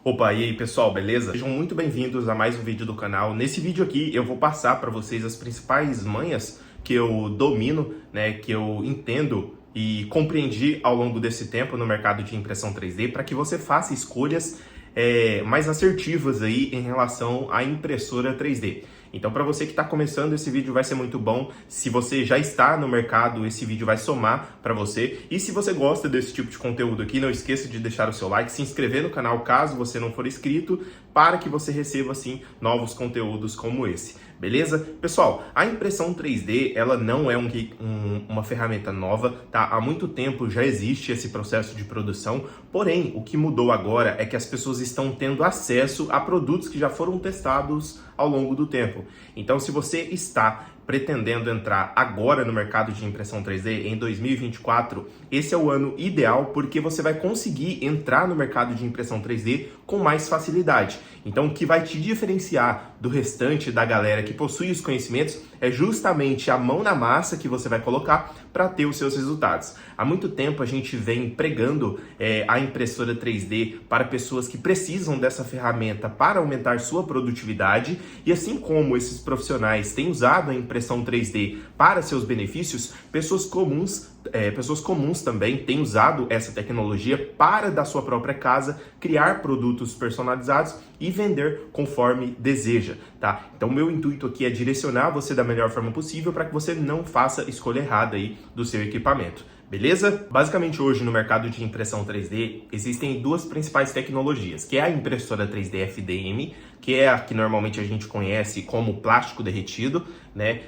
Opa, e aí pessoal, beleza? Sejam muito bem-vindos a mais um vídeo do canal. Nesse vídeo aqui eu vou passar para vocês as principais manhas que eu domino, né, que eu entendo e compreendi ao longo desse tempo no mercado de impressão 3D para que você faça escolhas mais assertivas aí em relação à impressora 3D. Então, para você que está começando, esse vídeo vai ser muito bom. Se você já está no mercado, esse vídeo vai somar para você. E se você gosta desse tipo de conteúdo aqui, não esqueça de deixar o seu like, se inscrever no canal caso você não for inscrito, para que você receba, assim, novos conteúdos como esse. Beleza? Pessoal, a impressão 3D, ela não é uma ferramenta nova, tá? Há muito tempo já existe esse processo de produção, porém, o que mudou agora é que as pessoas estão tendo acesso a produtos que já foram testados ao longo do tempo. Então, se você está pretendendo entrar agora no mercado de impressão 3D em 2024, esse é o ano ideal porque você vai conseguir entrar no mercado de impressão 3D com mais facilidade. Então, o que vai te diferenciar do restante da galera que possui os conhecimentos é justamente a mão na massa que você vai colocar para ter os seus resultados. Há muito tempo a gente vem pregando a impressora 3D para pessoas que precisam dessa ferramenta para aumentar sua produtividade, e assim como esses profissionais têm usado a impressão 3D para seus benefícios, pessoas comuns também têm usado essa tecnologia para, da sua própria casa, criar produtos personalizados e vender conforme deseja, tá? Então, meu intuito aqui é direcionar você da melhor forma possível para que você não faça a escolha errada aí do seu equipamento. Beleza? Basicamente, hoje no mercado de impressão 3D existem duas principais tecnologias, que é a impressora 3D FDM, que é a que normalmente a gente conhece como plástico derretido, né?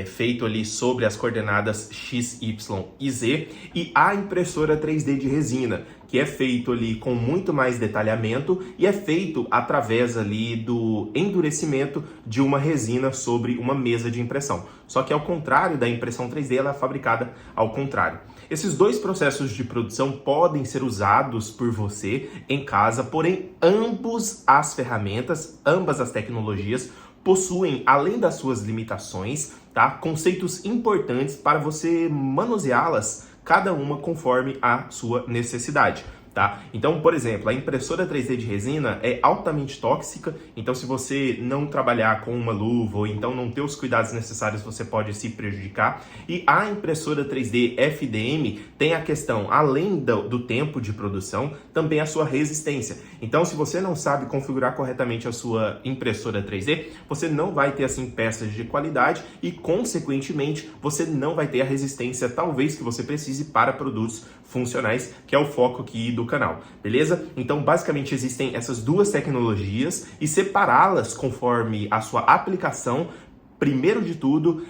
Feito ali sobre as coordenadas X, Y e Z, e a impressora 3D de resina, que é feito ali com muito mais detalhamento e é feito através ali do endurecimento de uma resina sobre uma mesa de impressão. Só que ao contrário da impressão 3D, ela é fabricada ao contrário. Esses dois processos de produção podem ser usados por você em casa, porém ambas as tecnologias possuem, além das suas limitações, tá, conceitos importantes para você manuseá-las, cada uma conforme a sua necessidade. Tá? Então, por exemplo, a impressora 3D de resina é altamente tóxica, então se você não trabalhar com uma luva ou então não ter os cuidados necessários, você pode se prejudicar. E a impressora 3D FDM tem a questão, além do tempo de produção, também a sua resistência. Então, se você não sabe configurar corretamente a sua impressora 3D, você não vai ter assim peças de qualidade e, consequentemente, você não vai ter a resistência talvez que você precise para produtos funcionais, que é o foco aqui do canal, beleza? Então, basicamente, existem essas duas tecnologias e separá-las conforme a sua aplicação, primeiro de tudo,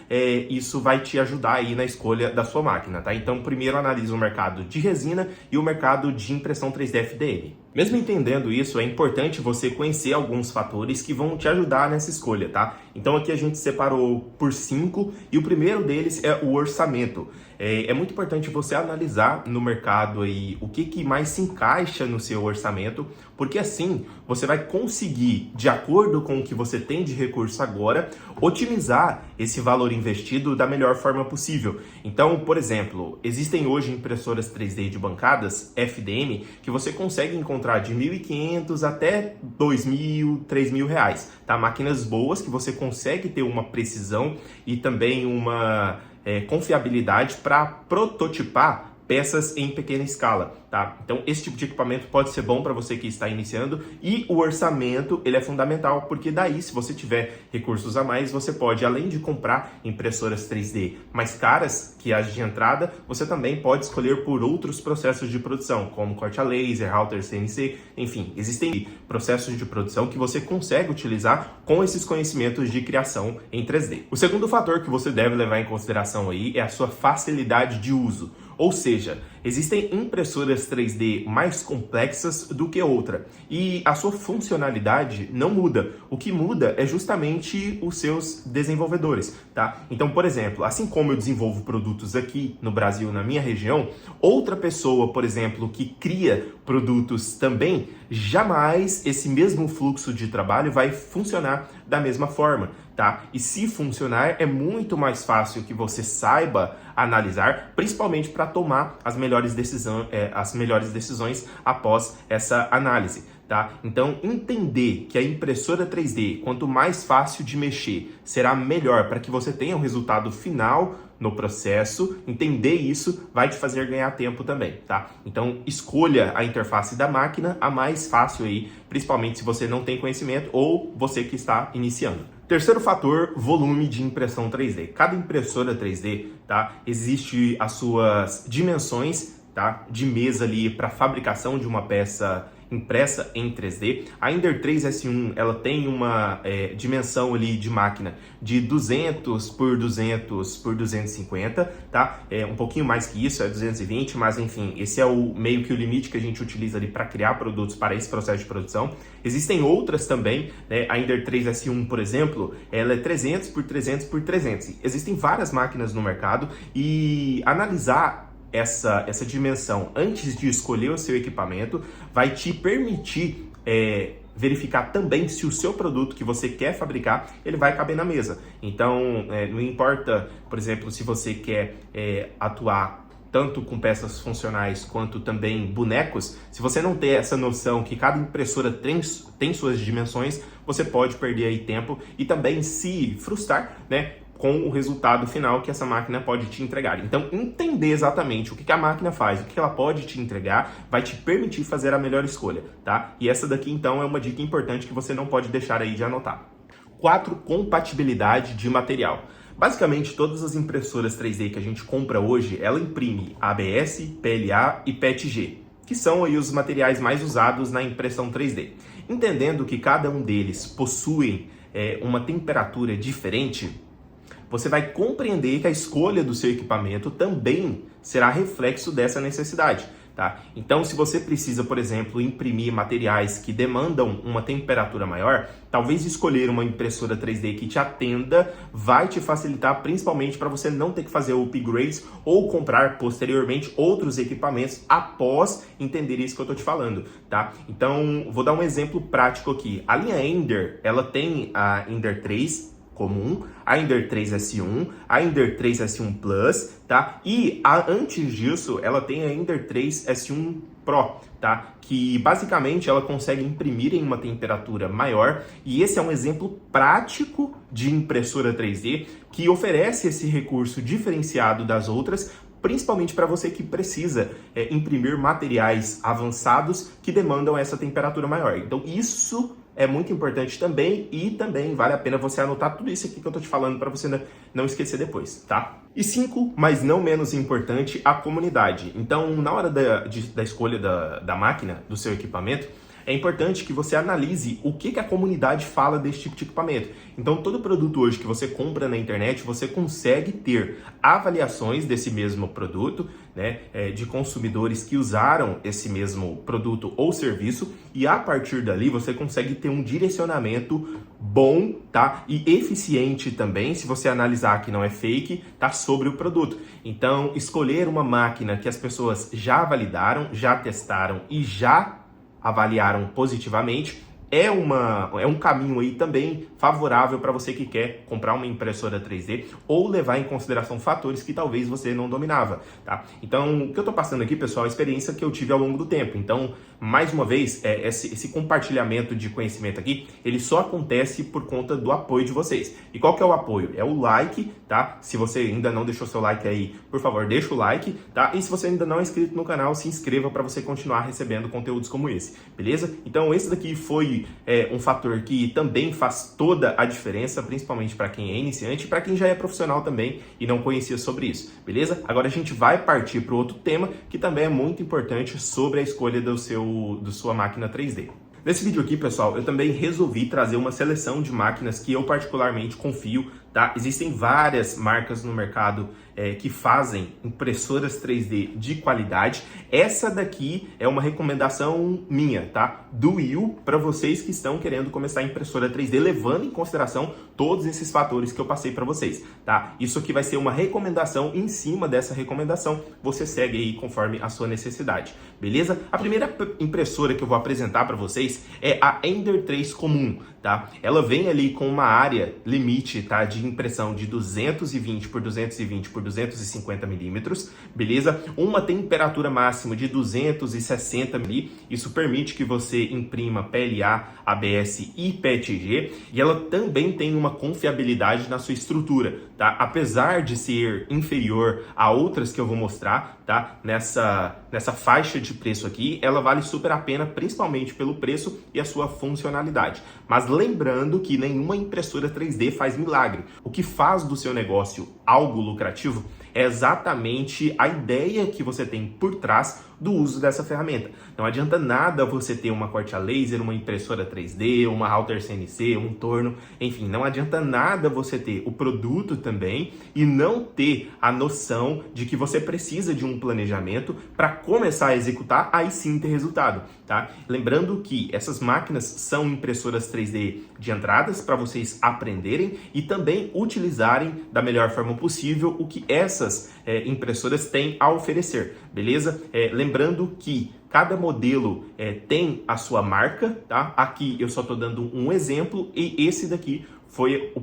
isso vai te ajudar aí na escolha da sua máquina, tá? Então, primeiro analisa o mercado de resina e o mercado de impressão 3D FDM. Mesmo entendendo isso, é importante você conhecer alguns fatores que vão te ajudar nessa escolha, tá? Então, aqui a gente separou por 5 e o primeiro deles é o orçamento. É muito importante você analisar no mercado aí o que mais se encaixa no seu orçamento, porque assim você vai conseguir, de acordo com o que você tem de recurso agora, otimizar esse valor investido da melhor forma possível. Então, por exemplo, existem hoje impressoras 3D de bancadas, FDM, que você consegue encontrar de R$ 1.500 até R$ 2.000, R$ 3.000 reais, tá? Máquinas boas que você consegue ter uma precisão e também uma confiabilidade para prototipar peças em pequena escala, tá? Então, esse tipo de equipamento pode ser bom para você que está iniciando, e o orçamento, ele é fundamental, porque daí, se você tiver recursos a mais, você pode, além de comprar impressoras 3D mais caras que as de entrada, você também pode escolher por outros processos de produção, como corte a laser, router CNC, enfim, existem processos de produção que você consegue utilizar com esses conhecimentos de criação em 3D. O segundo fator que você deve levar em consideração aí é a sua facilidade de uso. Ou seja, existem impressoras 3D mais complexas do que outra e a sua funcionalidade não muda. O que muda é justamente os seus desenvolvedores, tá? Então, por exemplo, assim como eu desenvolvo produtos aqui no Brasil, na minha região, outra pessoa, por exemplo, que cria produtos também, jamais esse mesmo fluxo de trabalho vai funcionar da mesma forma, tá? E se funcionar, é muito mais fácil que você saiba analisar, principalmente para tomar as melhores decisões após essa análise, tá? Então, entender que a impressora 3D, quanto mais fácil de mexer, será melhor para que você tenha um resultado final no processo. Entender isso vai te fazer ganhar tempo também, tá? Então, escolha a interface da máquina, a mais fácil aí, principalmente se você não tem conhecimento ou você que está iniciando. Terceiro fator, volume de impressão 3D. Cada impressora 3D, tá? Existe as suas dimensões, tá? De mesa ali para fabricação de uma peça impressa em 3D. A Ender 3 S1, ela tem uma dimensão ali de máquina de 200 por 200 por 250, tá? É um pouquinho mais que isso, é 220, mas enfim, esse é o meio que o limite que a gente utiliza ali para criar produtos para esse processo de produção. Existem outras também, né? A Ender 3 S1, por exemplo, ela é 300 por 300 por 300. Existem várias máquinas no mercado e analisar essa dimensão antes de escolher o seu equipamento vai te permitir verificar também se o seu produto que você quer fabricar, ele vai caber na mesa. Então, não importa, por exemplo, se você quer atuar tanto com peças funcionais quanto também bonecos, se você não ter essa noção que cada impressora tem suas dimensões, você pode perder aí tempo e também se frustrar, né, com o resultado final que essa máquina pode te entregar. Então, entender exatamente o que a máquina faz, o que ela pode te entregar, vai te permitir fazer a melhor escolha, tá? E essa daqui, então, é uma dica importante que você não pode deixar aí de anotar. 4. Compatibilidade de material. Basicamente, todas as impressoras 3D que a gente compra hoje, ela imprime ABS, PLA e PETG, que são aí os materiais mais usados na impressão 3D. Entendendo que cada um deles possui uma temperatura diferente, você vai compreender que a escolha do seu equipamento também será reflexo dessa necessidade, tá? Então, se você precisa, por exemplo, imprimir materiais que demandam uma temperatura maior, talvez escolher uma impressora 3D que te atenda vai te facilitar, principalmente para você não ter que fazer upgrades ou comprar posteriormente outros equipamentos após entender isso que eu estou te falando, tá? Então, vou dar um exemplo prático aqui. A linha Ender, ela tem a Ender 3 comum, a Ender 3 S1, a Ender 3 S1 Plus, tá? E antes disso, ela tem a Ender 3 S1 Pro, tá? Que basicamente ela consegue imprimir em uma temperatura maior, e esse é um exemplo prático de impressora 3D que oferece esse recurso diferenciado das outras, principalmente para você que precisa imprimir materiais avançados que demandam essa temperatura maior. Então isso é muito importante também, e também vale a pena você anotar tudo isso aqui que eu tô te falando para você não esquecer depois, tá? E 5, mas não menos importante, a comunidade. Então, na hora da escolha da máquina, do seu equipamento, é importante que você analise o que a comunidade fala desse tipo de equipamento. Então, todo produto hoje que você compra na internet, você consegue ter avaliações desse mesmo produto, né, de consumidores que usaram esse mesmo produto ou serviço, e a partir dali você consegue ter um direcionamento bom, tá? E eficiente também, se você analisar que não é fake, tá? Sobre o produto. Então, escolher uma máquina que as pessoas já validaram, já testaram e já avaliaram positivamente é um caminho aí também favorável para você que quer comprar uma impressora 3D ou levar em consideração fatores que talvez você não dominava, tá? Então, o que eu tô passando aqui, pessoal, é a experiência que eu tive ao longo do tempo. Então, mais uma vez, esse compartilhamento de conhecimento aqui, ele só acontece por conta do apoio de vocês. E qual que é o apoio? É o like, tá? Se você ainda não deixou seu like aí, por favor, deixa o like, tá? E se você ainda não é inscrito no canal, se inscreva para você continuar recebendo conteúdos como esse, beleza? Então, esse daqui foi um fator que também faz toda a diferença, principalmente para quem é iniciante e para quem já é profissional também e não conhecia sobre isso, beleza? Agora a gente vai partir para o outro tema que também é muito importante sobre a escolha da sua máquina 3D. Nesse vídeo aqui, pessoal, eu também resolvi trazer uma seleção de máquinas que eu particularmente confio, tá? Existem várias marcas no mercado que fazem impressoras 3D de qualidade. Essa daqui é uma recomendação minha, tá? Do Will, para vocês que estão querendo começar a impressora 3D, levando em consideração todos esses fatores que eu passei para vocês, tá? Isso aqui vai ser uma recomendação, em cima dessa recomendação, você segue aí conforme a sua necessidade, beleza? A primeira impressora que eu vou apresentar para vocês é a Ender 3 comum, tá? Ela vem ali com uma área limite, tá? De impressão de 220 por 220 por 250 milímetros, beleza? Uma temperatura máxima de 260 mili, isso permite que você imprima PLA, ABS e PETG, e ela também tem uma confiabilidade na sua estrutura, tá? Apesar de ser inferior a outras que eu vou mostrar, tá? Nessa faixa de preço aqui, ela vale super a pena, principalmente pelo preço e a sua funcionalidade. Mas lembrando que nenhuma impressora 3D faz milagre. O que faz do seu negócio algo lucrativo é exatamente a ideia que você tem por trás do uso dessa ferramenta. Não adianta nada você ter uma corte a laser, uma impressora 3D, uma router CNC, um torno, enfim, não adianta nada você ter o produto também e não ter a noção de que você precisa de um planejamento para começar a executar, aí sim ter resultado, tá? Lembrando que essas máquinas são impressoras 3D de entradas para vocês aprenderem e também utilizarem da melhor forma possível o que essas impressoras têm a oferecer, beleza? Lembrando que cada modelo tem a sua marca, tá? Aqui eu só estou dando um exemplo e esse daqui foi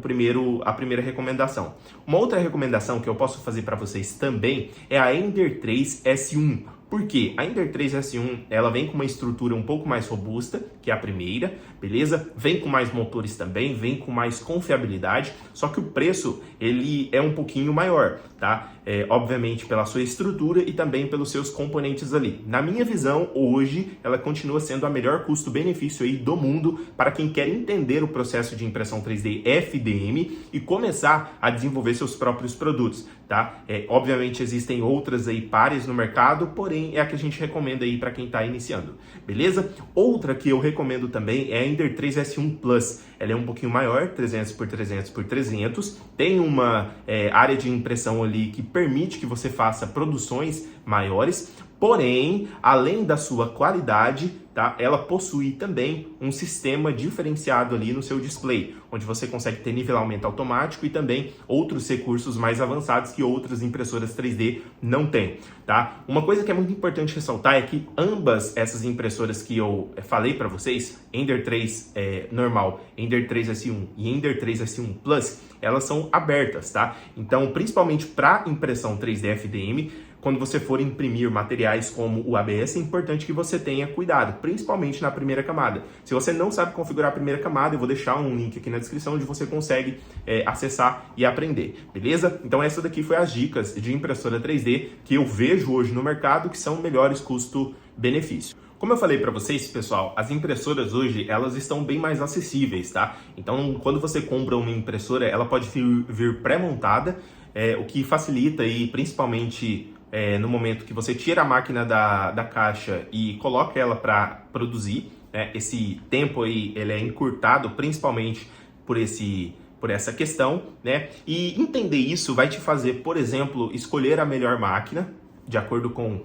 a primeira recomendação. Uma outra recomendação que eu posso fazer para vocês também é a Ender 3 S1. Por quê? A Ender 3 S1, ela vem com uma estrutura um pouco mais robusta que a primeira, beleza? Vem com mais motores também, vem com mais confiabilidade, só que o preço, ele é um pouquinho maior, tá? Obviamente pela sua estrutura e também pelos seus componentes ali. Na minha visão, hoje, ela continua sendo a melhor custo-benefício aí do mundo para quem quer entender o processo de impressão 3D FDM e começar a desenvolver seus próprios produtos, tá? Obviamente existem outras aí pares no mercado, porém é a que a gente recomenda aí para quem está iniciando, beleza? Outra que eu recomendo também é a Ender 3 S1 Plus. Ela é um pouquinho maior, 300 por 300 por 300, tem uma área de impressão ali que permite que você faça produções maiores, porém, além da sua qualidade, tá, ela possui também um sistema diferenciado ali no seu display, onde você consegue ter nivelamento automático e também outros recursos mais avançados que outras impressoras 3D não têm, tá? Uma coisa que é muito importante ressaltar é que ambas essas impressoras que eu falei para vocês, Ender 3 normal, Ender 3 S1 e Ender 3 S1 Plus, elas são abertas, tá? Então, principalmente para impressão 3D FDM, quando você for imprimir materiais como o ABS, é importante que você tenha cuidado, principalmente na primeira camada. Se você não sabe configurar a primeira camada, eu vou deixar um link aqui na descrição onde você consegue acessar e aprender, beleza? Então essa daqui foi as dicas de impressora 3D que eu vejo hoje no mercado que são melhores custo-benefício. Como eu falei para vocês, pessoal, as impressoras hoje, elas estão bem mais acessíveis, tá? Então, quando você compra uma impressora, ela pode vir pré-montada, o que facilita aí, principalmente no momento que você tira a máquina da caixa e coloca ela para produzir, né? Esse tempo aí ele é encurtado principalmente por essa questão, né? E entender isso vai te fazer, por exemplo, escolher a melhor máquina de acordo com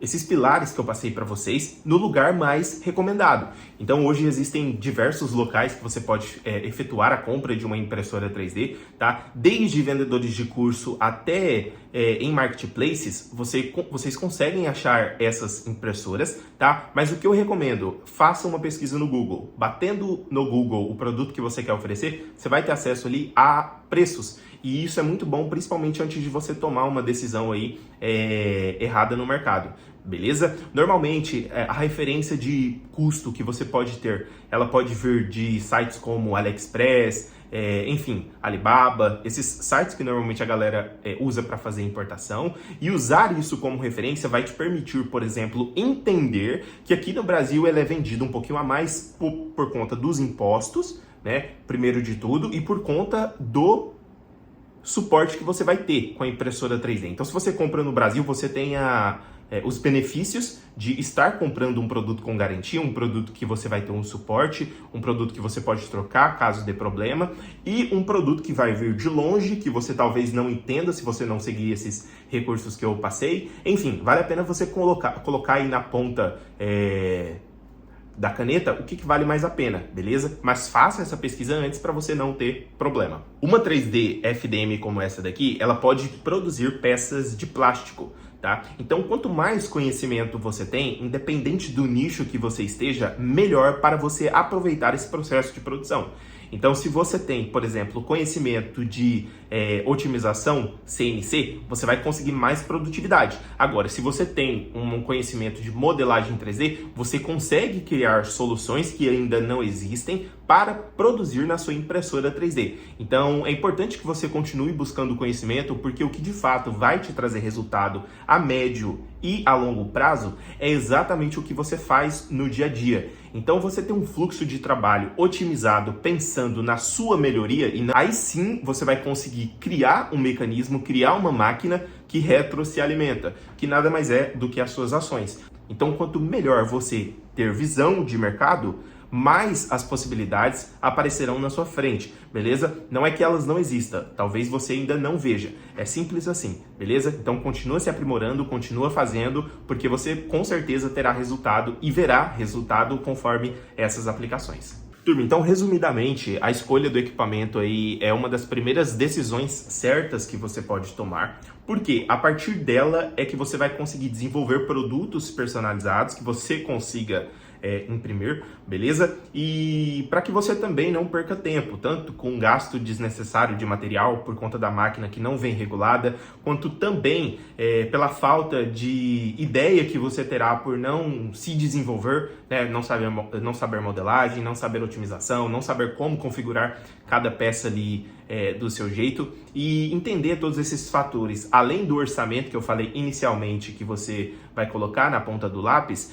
esses pilares que eu passei para vocês no lugar mais recomendado. Então hoje existem diversos locais que você pode efetuar a compra de uma impressora 3D, tá? Desde vendedores de curso até em marketplaces, vocês conseguem achar essas impressoras, tá? Mas o que eu recomendo, faça uma pesquisa no Google. Batendo no Google o produto que você quer oferecer, você vai ter acesso ali a preços. E isso é muito bom, principalmente antes de você tomar uma decisão aí errada no mercado, beleza? Normalmente, a referência de custo que você pode ter, ela pode vir de sites como AliExpress, enfim, Alibaba, esses sites que normalmente a galera usa para fazer importação, e usar isso como referência vai te permitir, por exemplo, entender que aqui no Brasil ela é vendida um pouquinho a mais por conta dos impostos, né? Primeiro de tudo, e por conta do suporte que você vai ter com a impressora 3D. Então, se você compra no Brasil, você tem os benefícios de estar comprando um produto com garantia, um produto que você vai ter um suporte, um produto que você pode trocar caso dê problema, e um produto que vai vir de longe, que você talvez não entenda se você não seguir esses recursos que eu passei. Enfim, vale a pena você colocar aí na ponta da caneta o que vale mais a pena, beleza? Mas faça essa pesquisa antes para você não ter problema. Uma 3D FDM como essa daqui, ela pode produzir peças de plástico, tá? Então, quanto mais conhecimento você tem, independente do nicho que você esteja, melhor para você aproveitar esse processo de produção. Então, se você tem, por exemplo, conhecimento de otimização CNC, você vai conseguir mais produtividade. Agora, se você tem um conhecimento de modelagem 3D, você consegue criar soluções que ainda não existem para produzir na sua impressora 3D. Então, é importante que você continue buscando conhecimento, porque o que de fato vai te trazer resultado a médio e a longo prazo é exatamente o que você faz no dia a dia. Então, você tem um fluxo de trabalho otimizado, pensando na sua melhoria, e aí sim você vai conseguir criar um mecanismo, criar uma máquina que retro se alimenta, que nada mais é do que as suas ações. Então, quanto melhor você ter visão de mercado, mais as possibilidades aparecerão na sua frente, beleza? Não é que elas não existam, talvez você ainda não veja. É simples assim, beleza? Então continua se aprimorando, continua fazendo, porque você com certeza terá resultado e verá resultado conforme essas aplicações. Turma, então resumidamente, a escolha do equipamento aí é uma das primeiras decisões certas que você pode tomar, porque a partir dela é que você vai conseguir desenvolver produtos personalizados que você consiga imprimir, beleza? E para que você também não perca tempo, tanto com gasto desnecessário de material por conta da máquina que não vem regulada, quanto também pela falta de ideia que você terá por não se desenvolver, né? Não saber modelagem, não saber otimização, não saber como configurar cada peça ali do seu jeito, e entender todos esses fatores, além do orçamento que eu falei inicialmente que você vai colocar na ponta do lápis,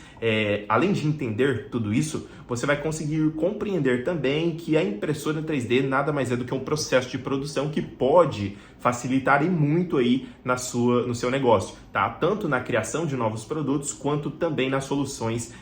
além de entender tudo isso, você vai conseguir compreender também que a impressora 3D nada mais é do que um processo de produção que pode facilitar e muito aí no seu negócio, tá? Tanto na criação de novos produtos, quanto também nas soluções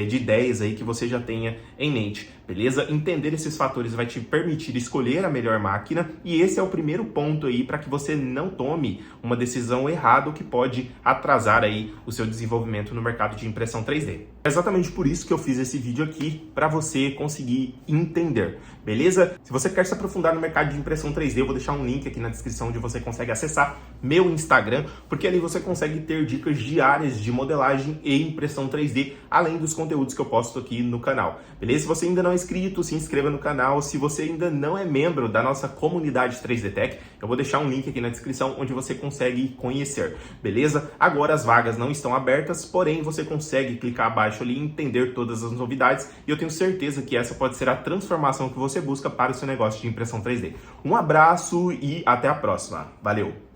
de ideias aí que você já tenha em mente, beleza? Entender esses fatores vai te permitir escolher a melhor máquina, e esse é o primeiro ponto aí para que você não tome uma decisão errada que pode atrasar aí o seu desenvolvimento no mercado de impressão 3D. É exatamente por isso que eu fiz esse vídeo aqui, para você conseguir entender, beleza? Se você quer se aprofundar no mercado de impressão 3D, eu vou deixar um link aqui na descrição onde você consegue acessar meu Instagram, porque ali você consegue ter dicas diárias de modelagem e impressão 3D, além dos conteúdos que eu posto aqui no canal, beleza? Se você ainda não é inscrito, se inscreva no canal. Se você ainda não é membro da nossa comunidade 3D Tech, eu vou deixar um link aqui na descrição onde você consegue conhecer, beleza? Agora as vagas não estão abertas, porém você consegue clicar abaixo ali e entender todas as novidades, e eu tenho certeza que essa pode ser a transformação que você busca para o seu negócio de impressão 3D. Um abraço e até a próxima. Valeu!